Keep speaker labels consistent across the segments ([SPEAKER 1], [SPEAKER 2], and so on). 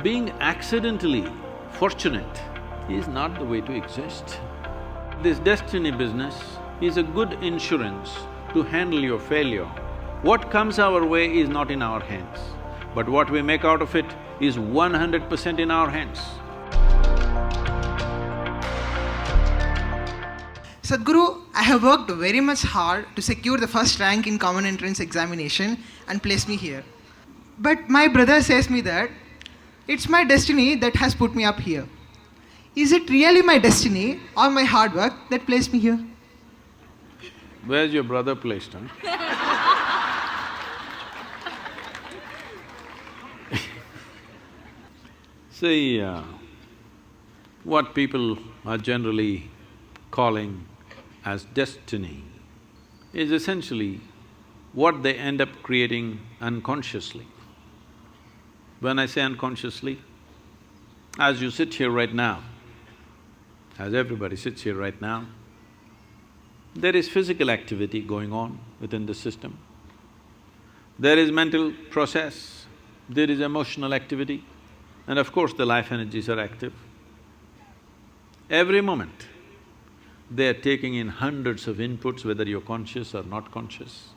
[SPEAKER 1] Being accidentally fortunate is not the way to exist. This destiny business is a good insurance to handle your failure. What comes our way is not in our hands, but what we make out of it is 100% in our hands.
[SPEAKER 2] Sadhguru, I have worked very much hard to secure the first rank in common entrance examination and place me here. But my brother says me that it's my destiny that has put me up here. Is it really my destiny or my hard work that placed me here?
[SPEAKER 1] Where's your brother placed, huh? See, what people are generally calling as destiny is essentially what they end up creating unconsciously. When I say unconsciously, as you sit here right now, as everybody sits here right now, there is physical activity going on within the system. There is mental process, there is emotional activity, and of course the life energies are active. Every moment, they are taking in hundreds of inputs, whether you're conscious or not conscious.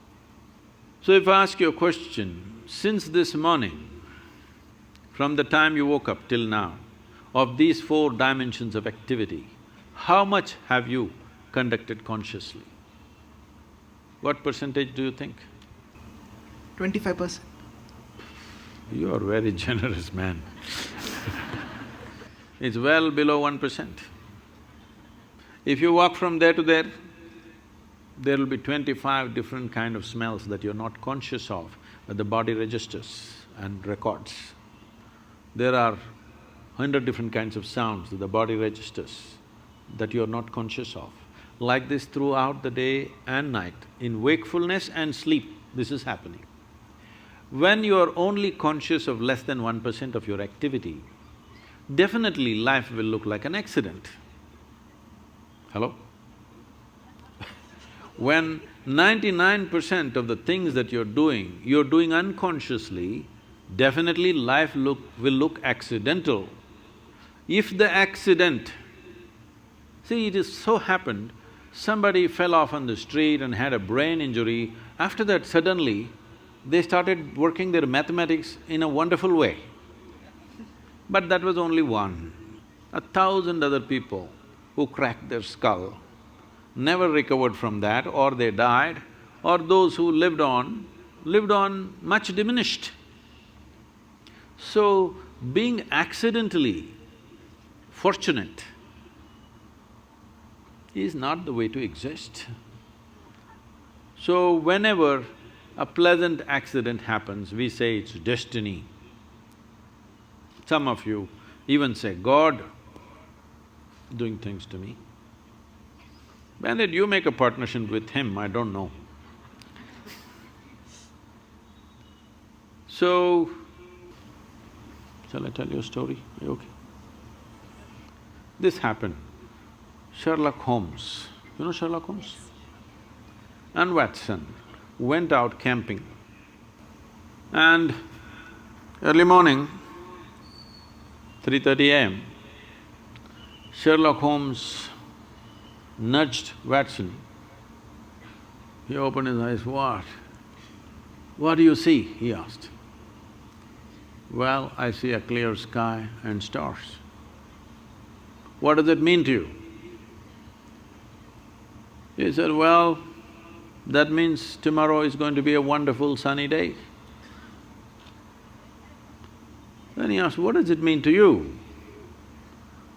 [SPEAKER 1] So if I ask you a question, since this morning, from the time you woke up till now, of these 4 dimensions of activity, how much have you conducted consciously? What percentage do you think?
[SPEAKER 2] 25%.
[SPEAKER 1] You are very generous man. It's well below 1%. If you walk from there to there, there will be 25 different kind of smells that you're not conscious of, but the body registers and records. There are 100 different kinds of sounds that the body registers that you're not conscious of. Like this throughout the day and night, in wakefulness and sleep, this is happening. When you're only conscious of less than 1% of your activity, definitely life will look like an accident. Hello? When 99% of the things that you're doing unconsciously, definitely life will look accidental. If the accident… See, it is so happened, somebody fell off on the street and had a brain injury, after that suddenly they started working their mathematics in a wonderful way. But that was only one. 1,000 other people who cracked their skull never recovered from that, or they died, or those who lived on much diminished. So, being accidentally fortunate is not the way to exist. So, whenever a pleasant accident happens, we say it's destiny. Some of you even say, God doing things to me. When did you make a partnership with him? I don't know. So, shall I tell you a story? Are you okay? This happened. Sherlock Holmes, you know Sherlock Holmes? And Watson went out camping. And early morning, 3:30 a.m., Sherlock Holmes nudged Watson. He opened his eyes, "What? What do you see?" he asked. "Well, I see a clear sky and stars." "What does it mean to you?" He said, "Well, that means tomorrow is going to be a wonderful sunny day." Then he asked, "What does it mean to you?"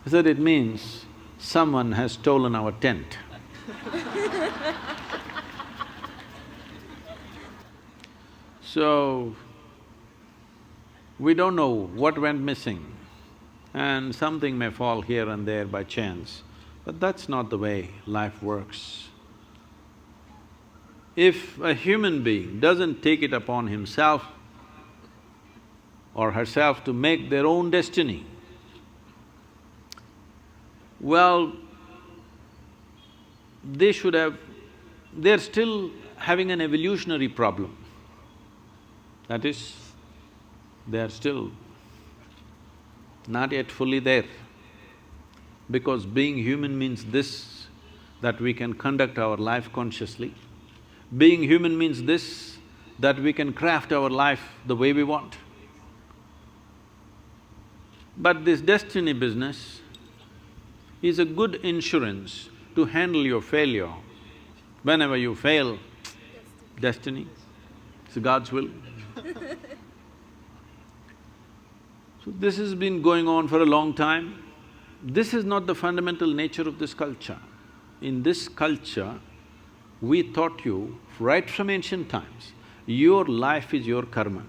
[SPEAKER 1] He said, "It means someone has stolen our tent." So, we don't know what went missing, and something may fall here and there by chance, but that's not the way life works. If a human being doesn't take it upon himself or herself to make their own destiny, well, they're still having an evolutionary problem. That is, they are still not yet fully there. Because being human means this, that we can conduct our life consciously. Being human means this, that we can craft our life the way we want. But this destiny business is a good insurance to handle your failure. Whenever you fail, destiny, it's God's will. So this has been going on for a long time. This is not the fundamental nature of this culture. In this culture, we taught you right from ancient times, your life is your karma.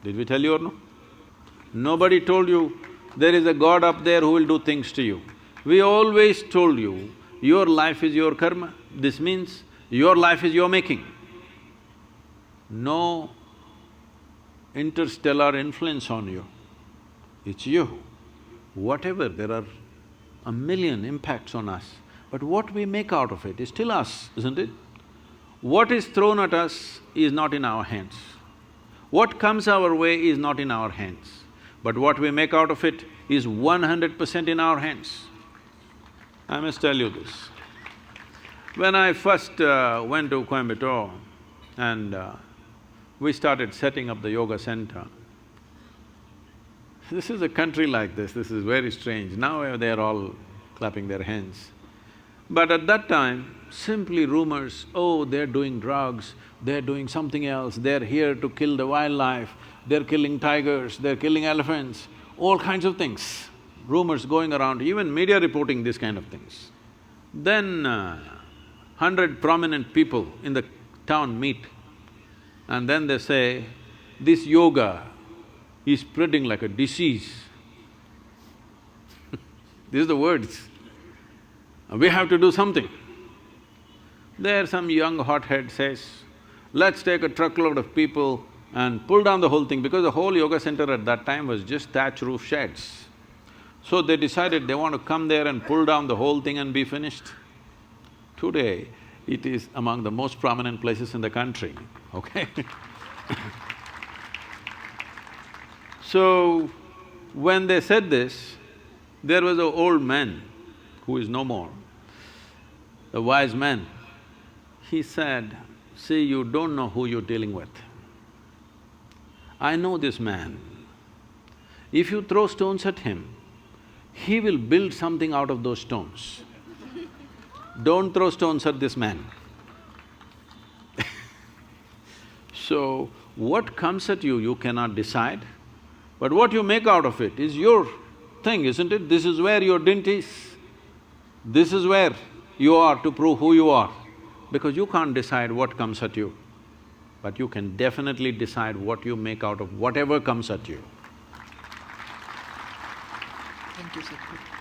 [SPEAKER 1] Did we tell you or no? Nobody told you there is a God up there who will do things to you. We always told you, your life is your karma. This means your life is your making. No interstellar influence on you, it's you. Whatever, there are a million impacts on us, but what we make out of it is still us, isn't it? What is thrown at us is not in our hands. What comes our way is not in our hands, but what we make out of it is 100% in our hands. I must tell you this. When I first went to Coimbatore and we started setting up the yoga center, this is a country like this is very strange. Now they're all clapping their hands. But at that time, simply rumors, oh, they're doing drugs, they're doing something else, they're here to kill the wildlife, they're killing tigers, they're killing elephants, all kinds of things. Rumors going around, even media reporting these kind of things. Then 100 prominent people in the town meet and then they say, this yoga is spreading like a disease. These are the words. We have to do something. There some young hothead says, let's take a truckload of people and pull down the whole thing, because the whole yoga center at that time was just thatch roof sheds. So they decided they want to come there and pull down the whole thing and be finished. Today, it is among the most prominent places in the country, okay? So, when they said this, there was an old man who is no more, a wise man. He said, see, you don't know who you're dealing with. I know this man. If you throw stones at him, he will build something out of those stones. Don't throw stones at this man. So, what comes at you, you cannot decide, but what you make out of it is your thing, isn't it? This is where your dint is. This is where you are to prove who you are, because you can't decide what comes at you, but you can definitely decide what you make out of whatever comes at you.
[SPEAKER 2] Thank you, Sadhguru.